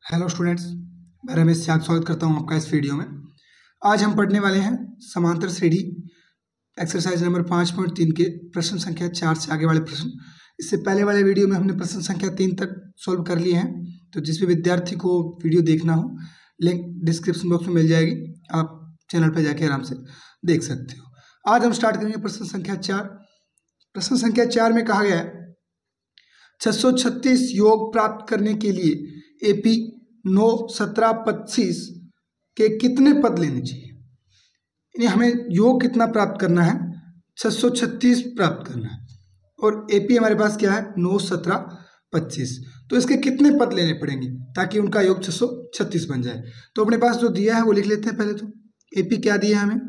Hello students, मैं रमेश याग स्वागत करता हूं आपका इस वीडियो में। आज हम पढ़ने वाले हैं समांतर श्रेणी एक्सरसाइज नंबर 5.3 के प्रश्न संख्या 4 से आगे वाले प्रश्न। इससे पहले वाले वीडियो में हमने प्रश्न संख्या 3 तक सॉल्व कर लिए हैं, तो जिस भी विद्यार्थी को वीडियो देखना हो लिंक डिस्क्रिप्शन बॉक्स में मिल जाएगी, आप चैनल पर जाके आराम से देख सकते हो। आज हम स्टार्ट करेंगे प्रश्न संख्या 4। प्रश्न संख्या 4 में कहा गया है 636 योग प्राप्त करने के लिए एपी 9, 17, 25 के कितने पद लेने चाहिए। यानी हमें योग कितना प्राप्त करना है, 636 प्राप्त करना है, और एपी हमारे पास क्या है 9, 17, 25। तो इसके कितने पद लेने पड़ेंगे ताकि उनका योग 636 बन जाए। तो अपने पास जो दिया है वो लिख लेते हैं। पहले तो एपी क्या दिया है हमें,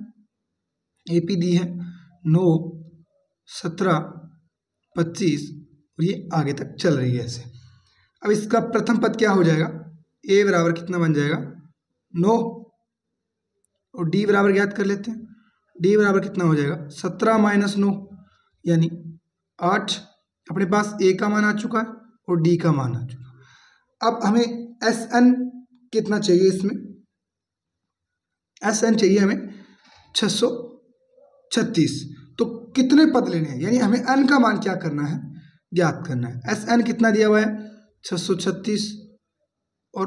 एपी दी है 9, 17, 25 और ये आगे तक चल रही है ऐसे। अब इसका प्रथम पद क्या हो जाएगा, ए बराबर कितना बन जाएगा 9, और डी बराबर ज्ञात कर लेते हैं। डी बराबर कितना हो जाएगा 17 - 9 यानी 8। अपने पास ए का मान आ चुका है और डी का मान आ चुका है। अब हमें एस एन कितना चाहिए, इसमें एस एन चाहिए हमें 636। तो कितने पद लेने हैं, यानी हमें एन का मान क्या करना है, ज्ञात करना है। एस एन कितना दिया हुआ है 636, और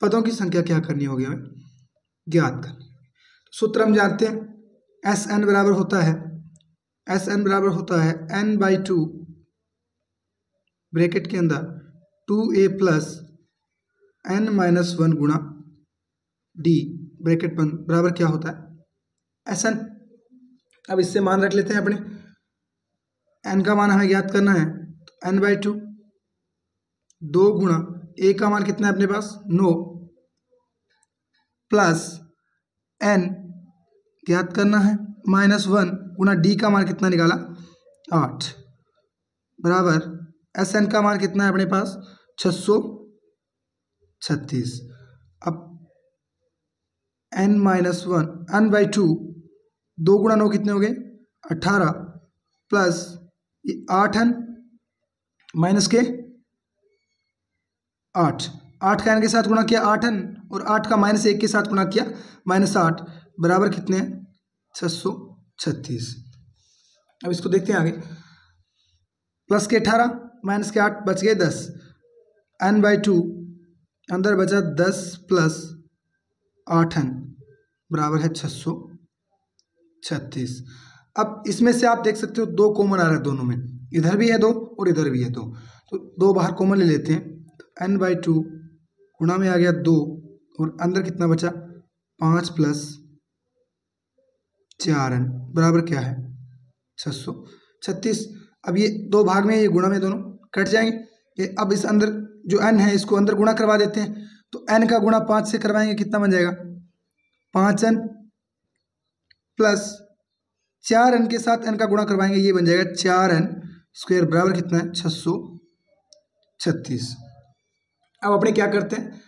पदों की संख्या क्या करनी होगी, हमें ज्ञात करनी होगी। सूत्र हम जानते हैं, एस एन बराबर होता है n/2 ब्रैकेट के अंदर 2a + n-1 गुणा डी ब्रैकेट बंद बराबर क्या होता है एस एन। अब इससे मान रख लेते हैं अपने, n का मान हमें ज्ञात करना है, तो n/2 2 गुणा a का मान कितना है अपने पास 9 प्लस n ज्ञात करना है -1 गुणा d का मान कितना निकाला 8 बराबर एस एन का मान कितना है अपने पास 636। अब n-1 2 गुणा 9 कितने हो गए 18 प्लस ये 8n माइनस के 8 का n के साथ गुणा किया 8n, और 8 का -1 के साथ गुणा किया -8 बराबर कितने हैं 636। अब इसको देखते हैं आगे, प्लस के 18 माइनस के 8 बच गए 10, n/2 अंदर बचा 10 प्लस 8n बराबर है 636। अब इसमें से आप देख सकते हो 2 कॉमन आ रहा है दोनों में, इधर भी है 2 और इधर भी है 2, तो 2 बाहर कॉमन ले लेते हैं। n/2 गुणा में आ गया 2, और अंदर कितना बचा 5 + 4n बराबर क्या है 636। अब ये 2 भाग में, ये गुणा में दोनों कट जाएंगे। ये अब इस अंदर जो n है इसको अंदर गुणा करवा देते हैं, तो n का गुणा 5 से करवाएंगे, कितना बन जाएगा 5n प्लस 4n के साथ n का गुणा करवाएंगे, ये बन जाएगा 4n² बराबर कितना है 636। अब अपने क्या करते हैं,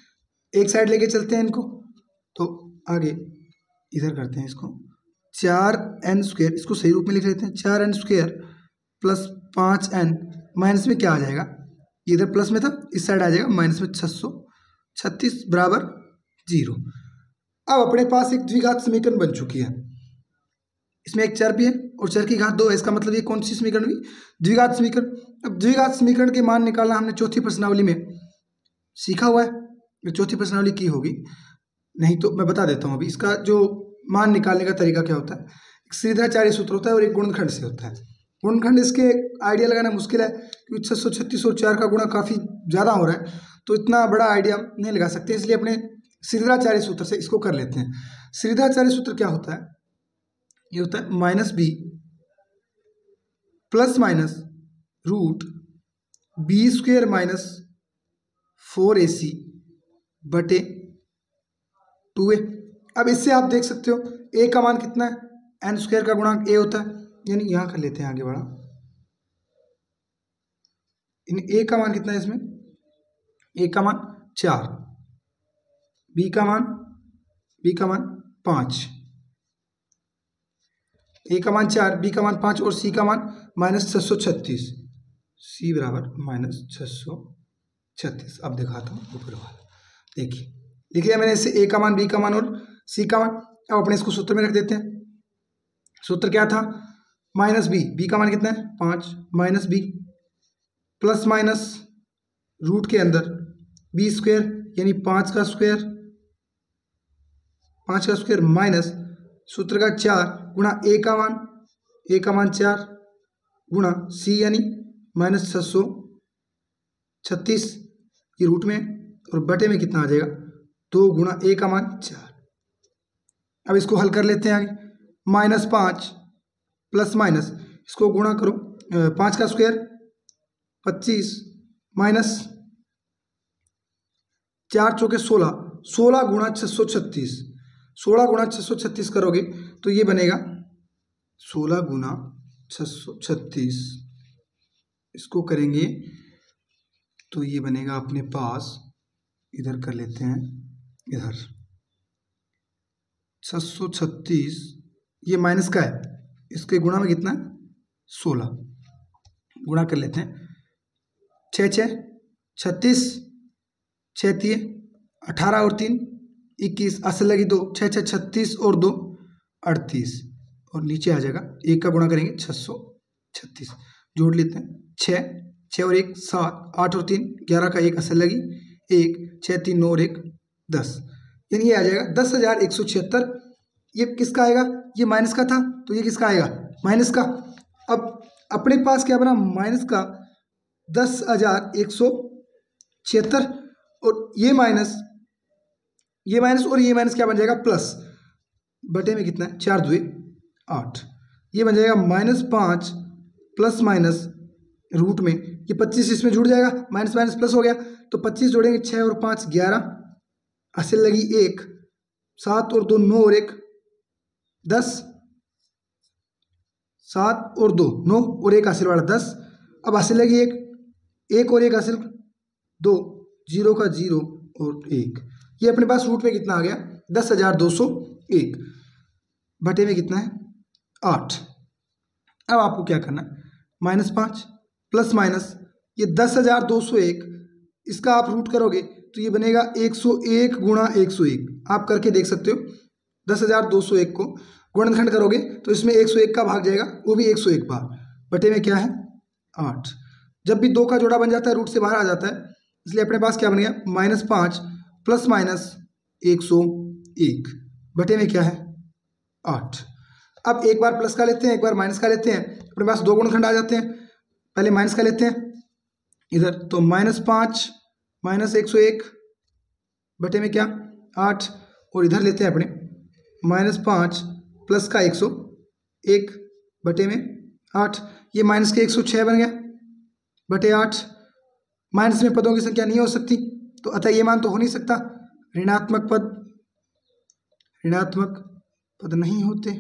एक साइड लेके चलते हैं इनको, तो आगे इधर करते हैं इसको 4n², इसको सही रूप में लिख लेते हैं 4n² प्लस 5n माइनस में क्या आ जाएगा, इधर प्लस में था इस साइड आ जाएगा माइनस में 636 बराबर 0। अब अपने पास एक द्विघात समीकरण बन चुकी है, इसमें एक चर भी है और चर की घात 2 है। इसका मतलब ये कौन सी समीकरण हुई, द्विघात समीकरण। अब द्विघात समीकरण के मान निकालना हमने चौथी प्रश्नावली में सीखा हुआ है, चौथी प्रश्नावली की होगी, नहीं तो मैं बता देता हूँ अभी। इसका जो मान निकालने का तरीका क्या होता है, एक सीधाचार्य सूत्र होता है और एक गुणनखंड से होता है। गुणनखंड इसके आइडिया लगाना मुश्किल है, क्योंकि 636 और 4 का गुणा काफ़ी ज़्यादा हो रहा है, तो इतना बड़ा आइडिया नहीं लगा सकते, इसलिए अपने सीधाचार्य सूत्र से इसको कर लेते हैं। सीधाचार्य सूत्र क्या होता है, ये होता है -b plus minus √b² - 4ac बटे 2a। अब इससे आप देख सकते हो a का मान कितना है, n² का गुणांक a होता है, यानी यहां कर लेते हैं आगे बढ़ा, इन a का मान कितना है, इसमें a का मान 4, b का मान 5, a का मान 4, b का मान 5 और c का मान -636, c बराबर -636। 36। अब दिखाता हूँ ऊपर वाला, देखिए लिख लिया मैंने इससे a का मान, b का मान और c का मान। अब अपने इसको सूत्र में रख देते हैं। सूत्र क्या था, माइनस b का मान कितना है 5 minus b plus minus root के अंदर b स्क्वायर यानी 5 का स्क्वायर माइनस सूत्र का 4 गुणा a का मान 4 गुणा c यानी माइनस 636 ये रूट में और बटे में कितना आ जाएगा 2 गुणा a का मान 4। अब इसको हल कर लेते हैं आगे, -5 प्लस माइनस इसको गुणा करो 5 का स्क्वायर 25 माइनस 4 चौके 16 गुणा 636 करोगे तो ये बनेगा 16 गुणा 636, इसको करेंगे तो ये बनेगा अपने पास, इधर कर लेते हैं, इधर 636 ये माइनस का है, इसके गुणा में कितना 16 गुणा कर लेते हैं 6 36 6 18 और 3 21 असल लगी 2 6 36 और 2 38 और नीचे आ जाएगा 1 का गुणा करेंगे 636 जोड़ लेते हैं 6 और 1 7 8 और 3 11 का 1 असल लगी 1 6 3 9 और 1 10 यानी ये आ जाएगा 10,176। ये किसका आएगा, ये माइनस का था तो ये किसका आएगा माइनस का। अब अपने पास क्या बना माइनस का 10,176 और ये माइनस और ये माइनस क्या बन जाएगा प्लस, बटे में कितना है 4 2 8 ये बन जाएगा -5 प्लस माइनस रूट में ये 25 इसमें जुड़ जाएगा, माइनस माइनस प्लस हो गया तो 25 जोड़ेंगे 6 और 5 11 असल लगी 1 7 और 2 9 और 1 10 7 और 2 9 और 1 हासिल वाला 10। अब हासिल लगी 1 और 1 हासिल 2 0 का 0 और 1 ये अपने पास रूट में कितना आ गया 10,201 बटे में कितना है 8। अब आपको क्या करना है -5 प्लस माइनस ये 10,201 इसका आप रूट करोगे तो ये बनेगा 101 गुणा 101। आप करके देख सकते हो 10,201 को गुणनखंड करोगे तो इसमें 101 का भाग जाएगा, वो भी 101 बार बटे में क्या है 8। जब भी 2 का जोड़ा बन जाता है रूट से बाहर आ जाता है, इसलिए अपने पास क्या बन गया -5 प्लस माइनस 101 बटे में क्या है 8। अब एक बार प्लस का लेते हैं एक बार माइनस का लेते हैं, अपने पास 2 गुणनखंड आ जाते हैं। पहले माइनस का लेते हैं इधर तो -5 माइनस 101 बटे में क्या 8 और इधर लेते हैं अपने -5 प्लस का 101 बटे में 8 ये माइनस के 106 बन गया बटे 8। माइनस में पदों की संख्या नहीं हो सकती तो अतः ये मान तो हो नहीं सकता, ऋणात्मक पद नहीं होते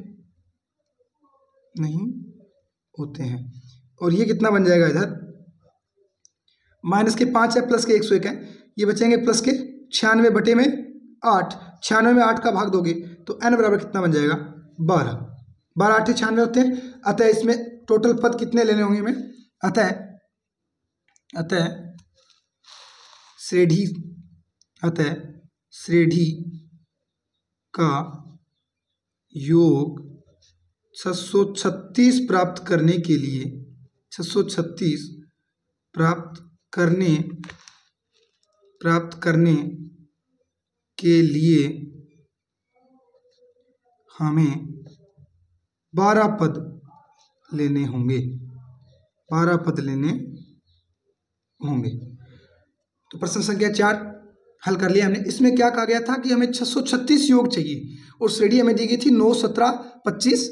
हैं। और ये कितना बन जाएगा इधर माइनस के 5 है प्लस के 101 है, ये बचेंगे प्लस के 96 बटे में 8। 96 में 8 का भाग दोगे तो n बराबर कितना बन जाएगा 12 12 8 96 होते हैं। अतः इसमें टोटल पद कितने लेने होंगे हमें, अतः श्रेढ़ी का योग 636 प्राप्त करने के लिए 636 प्राप्त करने के लिए हमें 12 पद लेने होंगे। तो प्रश्न संख्या 4 हल कर लिया हमने। इसमें क्या कहा गया था कि हमें 636 योग चाहिए और श्रेणी हमें दी गई थी 9 17 25।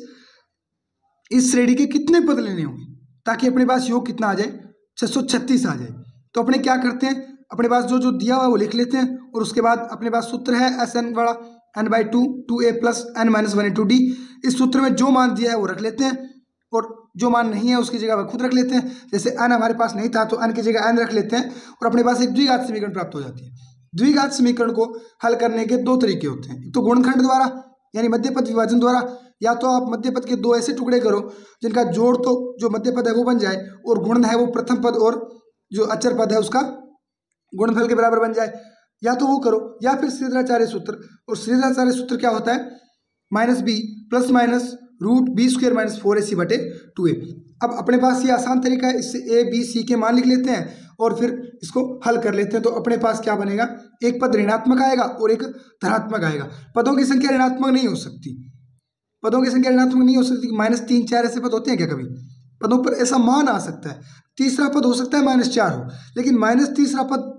इस श्रेणी के कितने पद लेने होंगे ताकि अपने पास योग कितना आ जाए 636 आ जाए। तो अपने क्या करते हैं, अपने पास जो दिया हुआ है वो लिख लेते हैं और उसके बाद अपने पास सूत्र है SN बड़ा n/2 2a प्लस n-1 इस सूत्र में जो मान दिया है वो रख लेते हैं और जो मान नहीं है उसकी जगह वह खुद रख लेते हैं। जैसे n हमारे पास नहीं था तो n की जगह n रख लेते हैं और अपने पास एक द्विघात समीकरण प्राप्त हो जाती है। द्विघात समीकरण को हल करने के 2 तरीके होते हैं, तो गुणनखंड द्वारा यानी मध्यपद विभाजन द्वारा, या तो आप मध्यपद के 2 ऐसे टुकड़े करो जिनका जोड़ तो जो मध्यपद है वो बन जाए और गुणन है वो प्रथम पद और जो अचर पद है उसका गुणनफल के बराबर बन जाए, या तो वो करो या फिर श्रीधराचार्य सूत्र। और श्रीधराचार्य सूत्र क्या होता है, minus B plus minus root B square minus 4ac बटे 2a। अब अपने पास ये आसान तरीका है, इससे a b c के मान लिख लेते हैं और फिर इसको हल कर लेते हैं। तो अपने पास क्या बनेगा, एक पद ऋणात्मक आएगा और एक धनात्मक आएगा। पदों की संख्या ऋणात्मक नहीं हो सकती, पदों की संख्या ऋणात्मक नहीं हो सकती। -3 4 ऐसे पद होते हैं क्या कभी? पदों पर ऐसा मान आ सकता है। तीसरा पद हो सकता है -4 हो, लेकिन माइनस तीसरा पद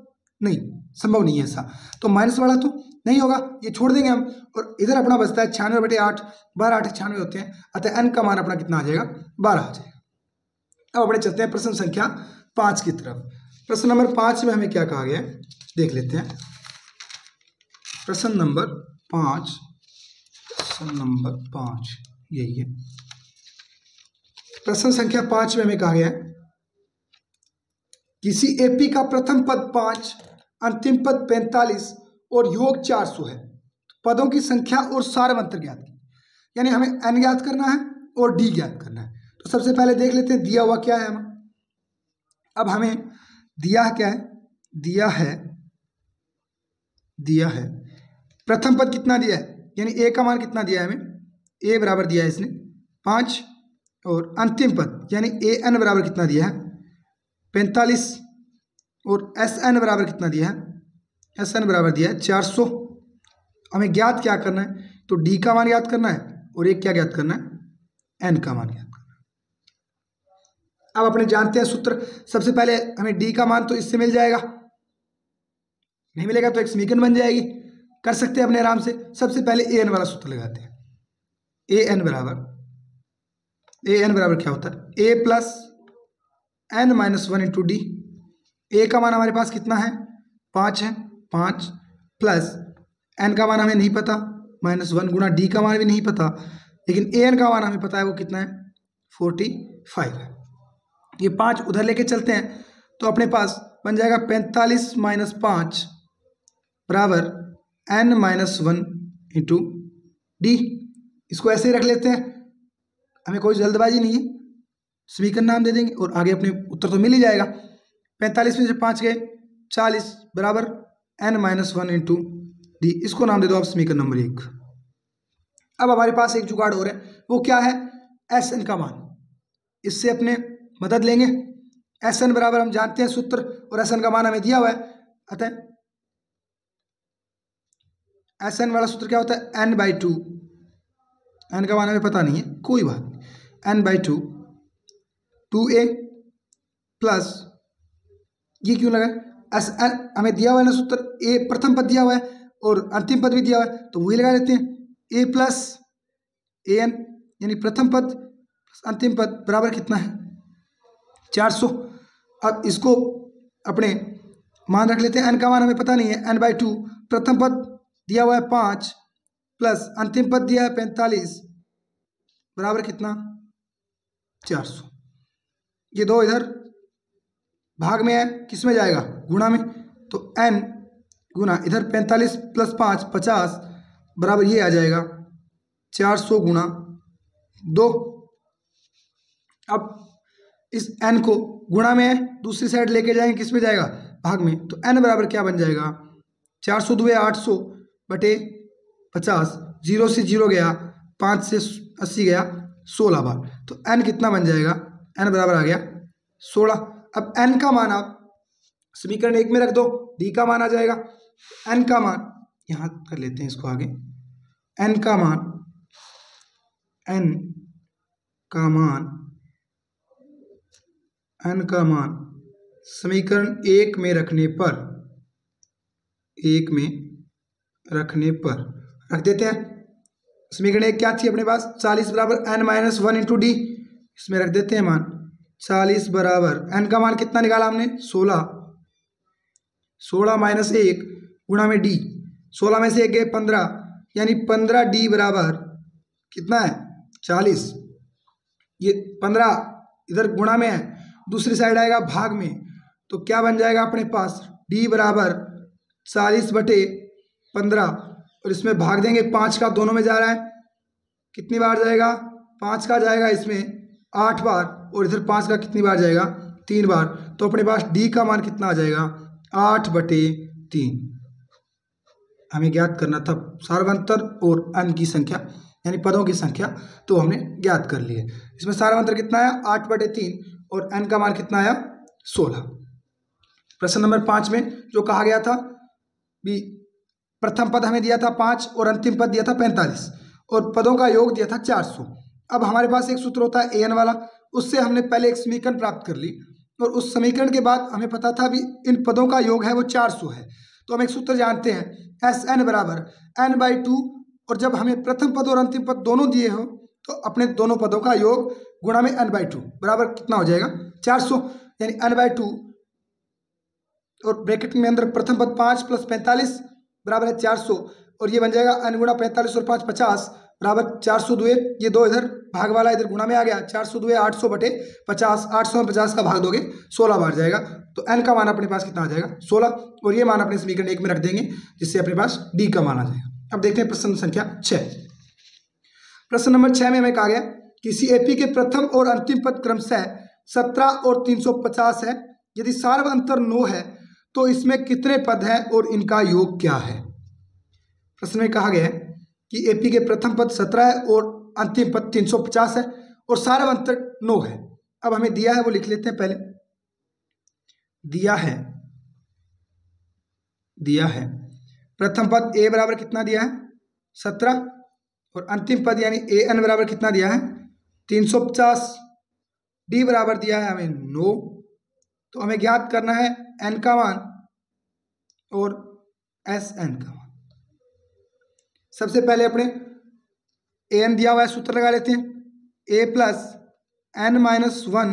नहीं, संभव नहीं है ऐसा। तो माइनस वाला तो नहीं होगा, ये छोड़ देंगे हम। और इधर अपना बचता है 96 बटे 8, 12 8 96 होते हैं, अतः n का मान अपना कितना आ जाएगा, 12 आ जाएगा। अब अपने चलते हैं प्रश्न संख्या 5 की तरफ। प्रश्न नंबर 5 में हमें क्या कहा गया है, देख लेते हैं। प्रश्न नंबर 5, प्रश्न नंबर 5 यही है। प्रश्न संख्या 5 में हमें कहा गया है, किसी एपी का प्रथम पद 5, अंतिम पद 45 और योग 400 है। पदों की संख्या और सार अंतर ज्ञात की, यानी हमें n ज्ञात करना है और d ज्ञात करना है। तो सबसे पहले देख लेते हैं दिया हुआ क्या है हमें। अब हमें दिया क्या है, दिया है प्रथम पद कितना दिया है, यानी a का मान कितना दिया है हमें, a बराबर दिया है इसने 5, और अंतिम पद यानी an बराबर कितना दिया है 45, और Sn बराबर कितना दिया है, Sn बराबर दिया है 400। हमें ज्ञात क्या करना है, तो d का मान ज्ञात करना है और एक क्या ज्ञात करना है, n का मान ज्ञात करना है। अब अपने जानते हैं सूत्र। सबसे पहले हमें d का मान तो इससे मिल जाएगा, नहीं मिलेगा तो एक समीकरण बन जाएगी, कर सकते हैं अपने आराम से। सबसे पहले an वाला सूत्र लगाते हैं। an बराबर क्या होता है, a plus n minus 1 into D. a का मान हमारे पास कितना है, 5 है, 5 प्लस n का मान हमें नहीं पता, -1 गुणा d का मान भी नहीं पता, लेकिन an का मान हमें पता है, वो कितना है 45 है। ये 5 उधर लेके चलते हैं तो अपने पास बन जाएगा 45 माइनस 5 बराबर n माइनस 1 इंटू डी। इसको ऐसे ही रख लेते हैं, हमें कोई जल्दबाजी नहीं है, समीकरण नाम दे देंगे और आगे अपने उत्तर तो मिल ही जाएगा। 45 में से 5 गए 40 बराबर n माइनस 1 इंटू डी। इसको नाम दे दो आप समीकरण नंबर 1। अब हमारे पास एक जुगाड़ और है, वो क्या है, Sn का मान। इससे अपने मदद लेंगे। Sn बराबर हम जानते हैं सूत्र, और Sn का मान हमें दिया हुआ है, अतः Sn वाला सूत्र क्या होता है, n/2। n का मान हमें पता नहीं है, कोई बात नहीं, n/2 2a प्लस, ये क्यों लगा, हमें दिया हुआ है ना सूत्र, a प्रथम पद दिया हुआ है और अंतिम पद भी दिया हुआ है, तो वही लगा देते हैं। a प्लस an यानी प्रथम पद अंतिम पद बराबर कितना है, 400। अब इसको अपने मान रख लेते हैं। n का मान हमें पता नहीं है, n/2 प्रथम पद दिया हुआ है 5 प्लस अंतिम पद दिया है 45 बराबर कितना, 400। ये दो इधर भाग में है, किस में जाएगा, गुणा में, तो n गुना इधर 45 प्लस 5 50 बराबर ये आ जाएगा 400 गुणा 2। अब इस n को गुणा में है, दूसरी साइड लेके जाएंगे, किस में जाएगा, भाग में, तो n बराबर क्या बन जाएगा, 400 दुए 800 बटे 50, 0 से 0 गया, 5 से 80 गया 16 बार, तो n कितना बन जाएगा, n बराबर आ गया 16। अब n का मान आप समीकरण 1 में रख दो, d का मान आ जाएगा। n का मान यहाँ कर लेते हैं इसको आगे, n का मान समीकरण 1 में रखने पर रख देते हैं। समीकरण 1 क्या थी अपने पास, 40 बराबर n माइनस 1 इंटू डी। इसमें रख देते हैं मान 40 बराबर n का मान कितना निकाला हमने, 16 माइनस 1 गुणा में डी, 16 में से 1 गए 15, यानी 15d बराबर कितना है, 40। ये 15 इधर गुणा में है, दूसरी साइड आएगा भाग में, तो क्या बन जाएगा अपने पास, d बराबर 40 बटे 15, और इसमें भाग देंगे 5 का दोनों में जा रहा है, कितनी बार जाएगा, 5 का जाएगा इसमें 8 बार, और इधर 5 का कितनी बार जाएगा, 3 बार, तो अपने पास d का मान कितना आ जाएगा, 8/3 हमें ज्ञात करना था सार्वंतर और n की संख्या यानी पदों की संख्या, तो हमने ज्ञात कर ली है। इसमें सार्वंतर कितना आया 8/3 और n का मान कितना आया 16। प्रश्न नंबर 5 में जो कहा गया था भी प्रथम पद हमें दिया था 5 और अंतिम पद दिया था 45 और पदों का योग दिया था 400। अब हमारे पास एक सूत्र होता है an वाला, उससे हमने पहले एक समीकरण प्राप्त कर ली और उस समीकरण के बाद हमें पता था भी इन पदों का योग है वो 400 है। तो हम एक सूत्र जानते हैं Sn बराबर n/2 और जब हमें प्रथम पद और अंतिम पद दोनों दिए हो तो अपने दोनों पदों का योग गुणा में n/2 बराबर कितना हो जाएगा 400, यानी n/2 और ब्रैकेट में अंदर प्रथम पद 5 + 45 बराबर है 400 और ये बन जाएगा n गुणा 45 और 5 50 बराबर 400 दुए, ये 2 इधर भाग वाला इधर गुणा में आ गया, 400 दुए 800/50, 800 में 50 का भाग दोगे 16 बार जाएगा, तो n का मान अपने पास कितना आ जाएगा 16 और ये मान अपने समीकरण 1 में रख देंगे जिससे अपने पास d का मान आ जाएगा। अब देखते हैं प्रश्न संख्या 6। प्रश्न नंबर 6 में हमें कहा गया किसी एपी के प्रथम और अंतिम पद क्रमशः 17 और 350 है, यदि सार्वअंतर 9 है तो इसमें कितने पद हैं और इनका योग क्या है। प्रश्न में कहा गया है कि एपी के प्रथम पद 17 है और अंतिम पद 350 है और सार्वअंतर 9 है। अब हमें दिया है वो लिख लेते हैं पहले। दिया है प्रथम पद a बराबर कितना दिया है 17 और अंतिम पद यानी an बराबर कितना दिया है 350, d बराबर दिया है हमें 9। तो हमें ज्ञात करना है n का मान और Sn का मान। सबसे पहले अपने an दिया हुआ है सूत्र लगा लेते हैं, a + n-1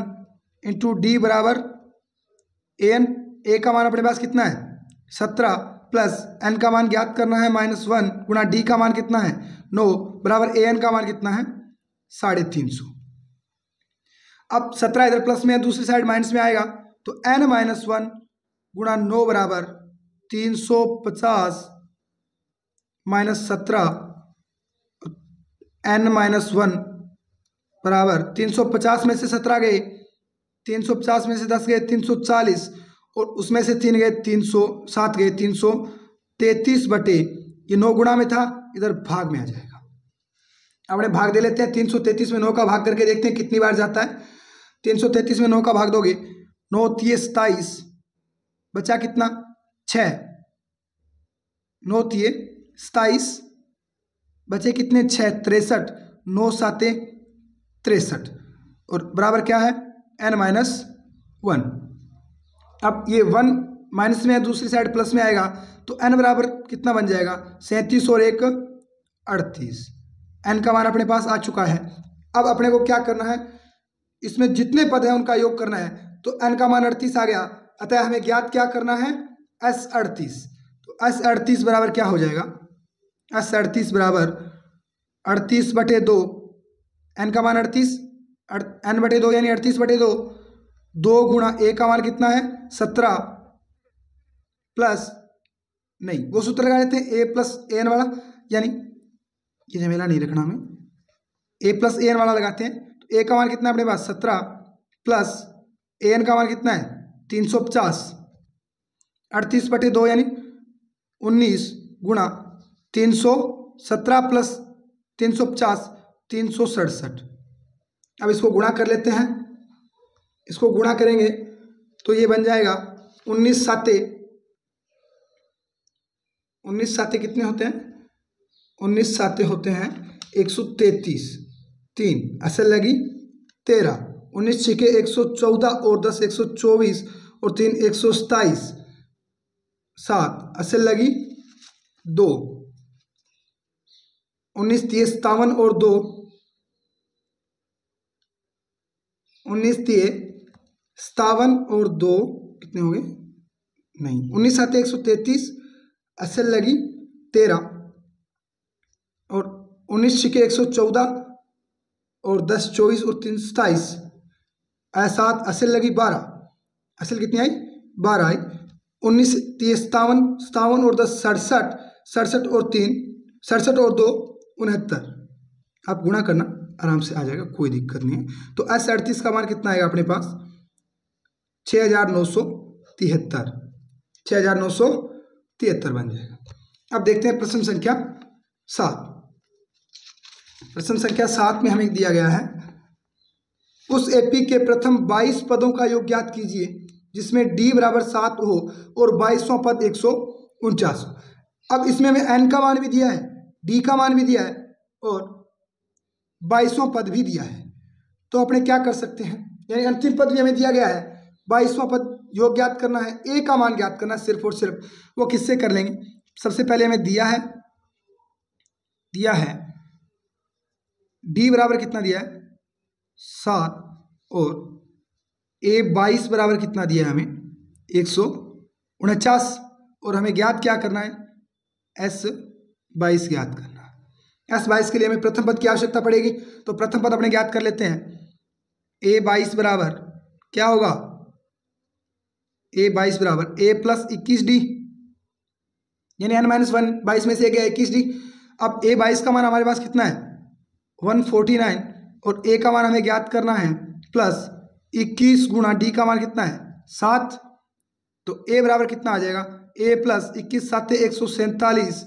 इंटू d बराबर an। a का मान अपने पास कितना है 17 प्लस n का मान ज्ञात करना है -1 गुणा d का मान कितना है 9 बराबर an का मान कितना है 350। अब 17 इधर प्लस में है, दूसरी साइड माइनस में आएगा तो n-1 गुणा 9 बराबर 350 - 17 n-1 बराबर 350 में से 17 गए, 350 में से 10 गए 340 और उसमें से 3 गए 307 गए 333 बटे ये 9 गुणा में था, इधर भाग में आ जाएगा। अपने भाग दे लेते हैं, 333 में 9 का भाग करके देखते हैं कितनी बार जाता है। 333 में 9 का भाग दोगे 9 × 3 = 27, बचा कितना 6, 9 × 3 = 27, बचे कितने 6 63, 9 × 7 = 63 और बराबर क्या है n-1। अब ये 1 माइनस में है, दूसरी साइड प्लस में आएगा तो n बराबर कितना बन जाएगा 37 और 1 38। n का मान अपने पास आ चुका है। अब अपने को क्या करना है, इसमें जितने पद हैं उनका योग करना है। तो n का मान 38 आ गया, अतः हमें ज्ञात क्या करना है S38। तो S38 बराबर क्या हो जाएगा S38 बराबर 38/2, n का मान 38, n/2 यानी 38/2, 2 गुणा a का मान कितना है 17 प्लस नहीं वो सूत्र लगा लेते हैं a + an वाला, यानी ये झमेला नहीं रखना हमें, a + an वाला लगाते हैं। तो a का मान कितना है अपने पास 17 प्लस an का मान कितना है 350, 38/2 यानी 19 गुणा 317 प्लस 350 367। अब इसको गुणा कर लेते हैं, इसको गुणा करेंगे तो ये बन जाएगा 19 साते कितने होते हैं 19 साते होते हैं 133, 3 असल लगी 13, 19 × 6 = 114 और 10 124 और 3 127, 7 असल लगी 2, 19 × 3 = 57 और 2 19 × 3 = 57 और 2 कितने हो गए नहीं 19 साते 133 असल लगी 13 और 19 × 6 = 114 और 10 24 और 3 27, 7 असल लगी 12, असल कितनी आई 12 आई। 19 × 3 = 57, 57 और 10 67, 67 और 3 67 और 2 69। आप गुणा करना आराम से आ जाएगा, कोई दिक्कत नहीं है। तो S38 का मान कितना आएगा अपने पास 6973। 6973 बन जाएगा। अब देखते हैं प्रश्न संख्या 7। प्रश्न संख्या 7 में हमें दिया गया है, उस एपी के प्रथम 22 पदों का योग ज्ञात कीजिए जिसमें d बराबर 7 हो और 22वां पद 149 हो। अब इसमें हमें n का मान भी दिया है, d का मान भी दिया है और 22वां पद भी दिया है। तो अपने क्या कर सकते हैं, यानी अंतिम पद भी हमें दिया गया है, 22वां पद योग ज्ञात करना है, a का मान ज्ञात करना है सिर्फ और सिर्फ। वो किससे कर लेंगे, सबसे पहले हमें दिया है d बराबर कितना दिया है 7 और a 22 बराबर कितना दिया है हमें 149 और हमें ज्ञात क्या करना है s 22 ज्ञात करना है। s 22 के लिए हमें प्रथम पद की आवश्यकता पड़ेगी, तो प्रथम पद अपने ज्ञात कर लेते हैं। a 22 बराबर क्या होगा, a 22 बराबर a प्लस 21d यानी n माइनस 1, 22 में से a गया 21d। अब a 22 का मान हमारे पास कितना है 149 और a का मान हमें ज्ञात करना है प्लस 21 गुणा d का मान कितना है 7। तो a बराबर कितना आ जाएगा, a प्लस 21 7 147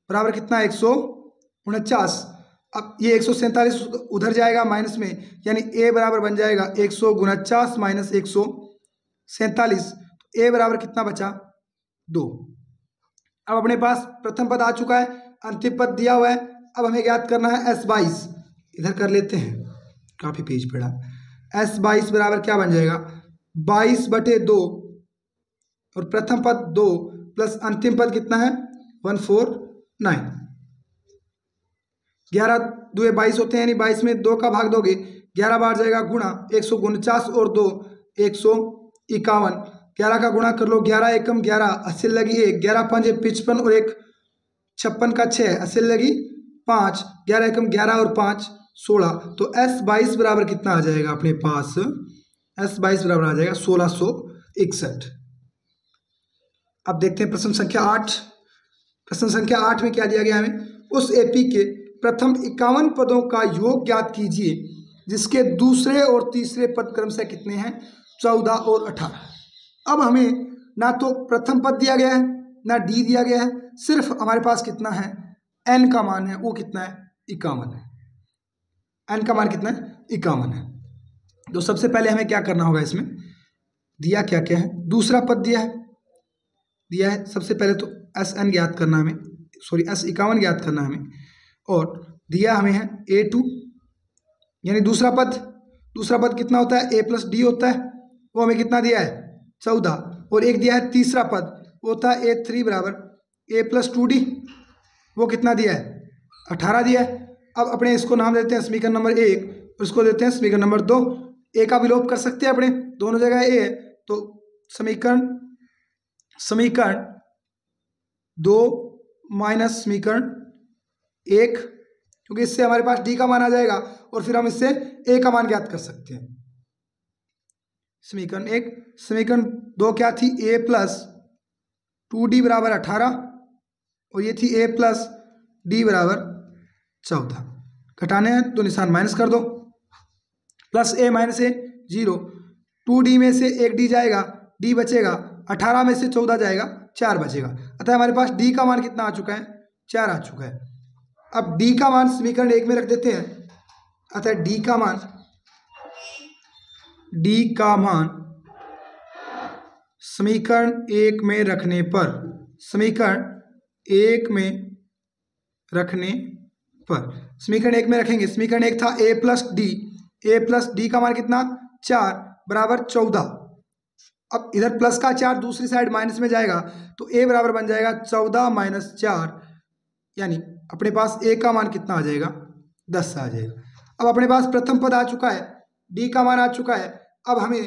बराबर कितना है 149। अब ये 147 उधर जाएगा माइनस में, यानी a बराबर बन जाएगा 149 माइनस 147। तो a बराबर कितना बचा 2। अब अपने पास प्रथम पद आ चुका है, अंतिम पद दिया हुआ है। अब हमें ज्ञात करना है s 22, इधर कर लेते हैं, काफी पेज पड़ा। s 22 बराबर क्या बन जाएगा 22/2 और प्रथम पद 2 प्लस अंतिम पद कितना है 149। 11 2 22 होते हैं, यानी 22 में 2 का भाग दोगे 11 बार जाएगा गुणा 149 और 2 151। 11 का गुणा कर लो, 11 एकम 11 80 लगी 1, 11 5 55 और 1 56 का 6 80 लगी 5, 11 एकम 11 और 5 16। तो s 22 बराबर कितना आ जाएगा अपने पास, s 22 बराबर आ जाएगा 1661। अब देखते हैं प्रश्न संख्या 8। प्रश्न संख्या 8 में क्या दिया गया हमें, उस एपी के प्रथम 51 पदों का योग ज्ञात कीजिए जिसके दूसरे और तीसरे पद क्रमशः कितने हैं 14 और 18। अब हमें ना तो प्रथम पद दिया गया है ना डी दिया गया है, सिर्फ हमारे पास कितना है n का मान है, वो कितना है 51 है। n का मान कितना है 51 है। तो सबसे पहले हमें क्या करना होगा, इसमें दिया क्या क्या है, दूसरा पद दिया है। सबसे पहले तो Sn ज्ञात करना हमें, S51 ज्ञात करना हमें, और दिया हमें है A2 यानी दूसरा पद कितना होता है a प्लस डी होता है, वो हमें कितना दिया है 14। और एक दिया है तीसरा पद, वो होता है A3 बराबर a प्लस 2d, वो कितना दिया है 18 दिया है। अब अपने इसको नाम देते हैं समीकरण नंबर 1 और इसको देते हैं समीकरण नंबर 2। a का विलोप कर सकते हैं अपने, दोनों जगह a है, तो समीकरण 2 माइनस समीकरण 1, क्योंकि इससे हमारे पास d का मान आ जाएगा और फिर हम इससे a का मान ज्ञात कर सकते हैं। समीकरण 1, समीकरण 2 क्या थी a प्लस 2d बराबर 18 और ये थी a प्लस d बराबर 14। घटाने हैं तो निशान माइनस कर दो, plus a minus a 0, 2d में से 1d जाएगा, d बचेगा, 18 में से 14 जाएगा, 4 बचेगा। अतः हमारे पास d का मान कितना आ चुका है 4 आ चुका है। अब d का मान समीकरण 1 में रख देते हैं, अतः d का मान समीकरण 1 में रखने पर, समीकरण 1 में रखेंगे, समीकरण 1 था a प्लस डी का मान कितना 4 बराबर 14। अब इधर प्लस का 4 दूसरी साइड माइनस में जाएगा, तो a बराबर बन जाएगा 14 माइनस 4, यानी अपने पास a का मान कितना आ जाएगा 10 आ जाएगा। अब अपने पास प्रथम पद आ चुका है, d का मान आ चुका है। अब हमें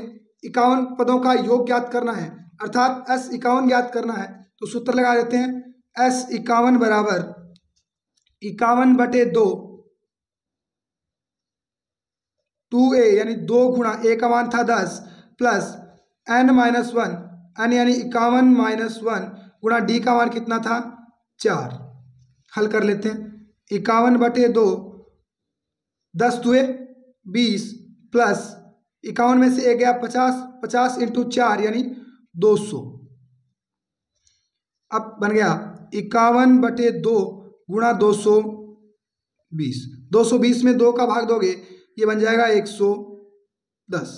51 पदों का योग ज्ञात करना है, अर्थात S51 ज्ञात करना है। तो सूत्र लगा देते हैं, S51 बराबर 51/2 2a यानी 2 गुणा a का मान था 10 प्लस n माइनस 1, n यानी 51 माइनस 1 गुणा d का मान कितना था 4। हल कर लेते हैं, 51/2 10 दुए 20 प्लस 51 में से 1 गया 50, 50 × 4 यानी 200 अब बन गया 51/2 गुणा 220। 220 में 2 का भाग दोगे ये बन जाएगा 110,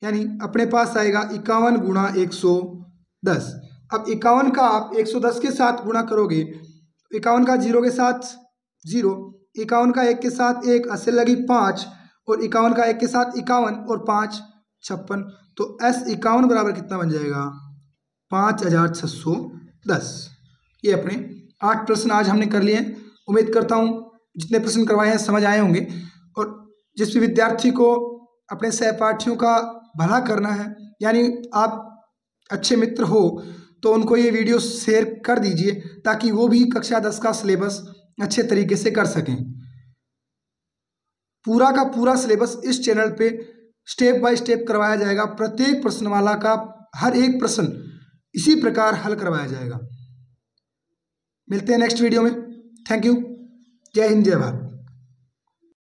यानी अपने पास आएगा 51 गुणा 110। अब 51 का आप 110 के साथ गुणा करोगे, 51 का 0 के साथ 0, 51 का 1 के साथ 1, 80 लगी 5, और 51 का 1 के साथ 51 और 5 56। तो S51 बराबर कितना बन जाएगा? 5610। ये अपने 8 प्रश्न आज हमने कर लिए हैं। उम्मीद करता हूँ जितने प्रश्न करवाए हैं समझ आए होंगे, और जिस भी विद्यार्थी को अपने सहपाठियों का भला करना है, यानी आप अच्छे मित्र हो, तो उनको ये वीडियो शेयर कर दीजिए ताकि वो भी कक्षा 10 का सिलेबस अच्छे तरीके से कर सकें। पूरा का पूरा सिलेबस इस चैनल पे स्टेप बाय स्टेप करवाया जाएगा। प्रत्येक प्रश्नमाला का हर एक प्रश्न इसी प्रकार हल करवाया जाएगा। मिलते हैं नेक्स्ट वीडियो में। Thank you. जय हिंद, जय भारत।